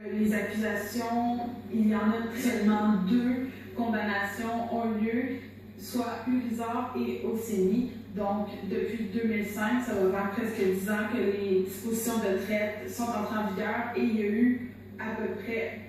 Les accusations, il y en a seulement 2 condamnations ont lieu, soit Urizar et Océnie. Donc, depuis 2005, ça va faire presque 10 ans que les dispositions de traite sont entrées en vigueur et il y a eu à peu près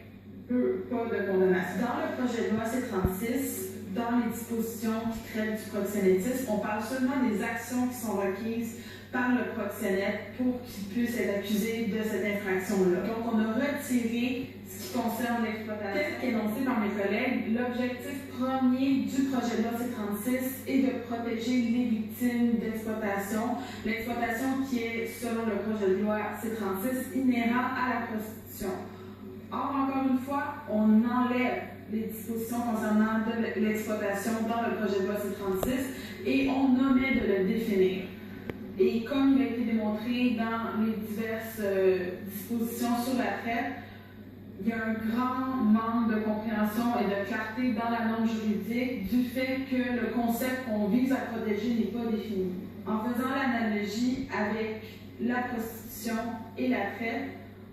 pas de condamnation. Dans le projet de loi C-36, dans les dispositions qui traitent du proxénétisme, on parle seulement des actions qui sont requises par le proxénète pour qu'il puisse être accusé de cette infraction-là. Donc, on a retiré ce qui concerne l'exploitation. Tel qu'énoncé par mes collègues, l'objectif premier du projet de loi C-36 est de protéger les victimes d'exploitation. L'exploitation qui est, selon le projet de loi C-36, inhérent à la prostitution. Or, encore une fois, on enlève les dispositions concernant l'exploitation dans le projet de loi C-36 et on omet de le définir. Et comme il a été démontré dans les diverses dispositions sur la traite, il y a un grand manque de compréhension et de clarté dans la norme juridique du fait que le concept qu'on vise à protéger n'est pas défini. En faisant l'analogie avec la prostitution et la traite,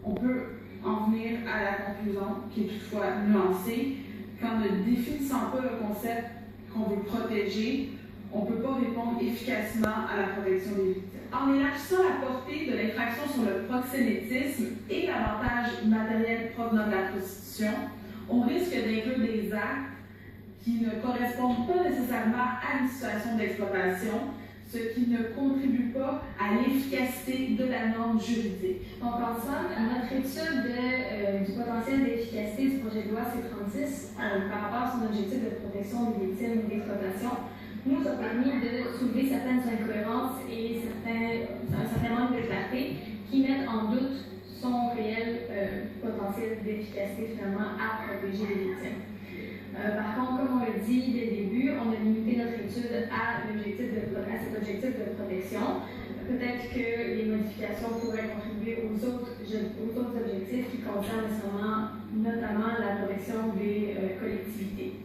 on peut en venir à la conclusion, qui est toutefois nuancée, qu'en ne définissant pas le concept qu'on veut protéger, on ne peut pas répondre efficacement à la protection des victimes. En élargissant la portée de l'infraction sur le proxénétisme et l'avantage matériel provenant de la prostitution, on risque d'inclure des actes qui ne correspondent pas nécessairement à une situation d'exploitation, ce qui ne contribue pas à l'efficacité de la norme juridique. Donc, en somme, notre étude du potentiel d'efficacité du projet de loi C-36 par rapport à son objectif de protection des victimes d'exploitation nous a permis de soulever certaines incohérences et un certain manque de clarté qui mettent en doute son réel potentiel d'efficacité finalement à protéger les victimes. Par contre, comme on l'a dit dès le début, on a limité notre étude à cet objectif de protection. Peut-être que les modifications pourraient contribuer aux autres objectifs qui concernent notamment la protection des collectivités.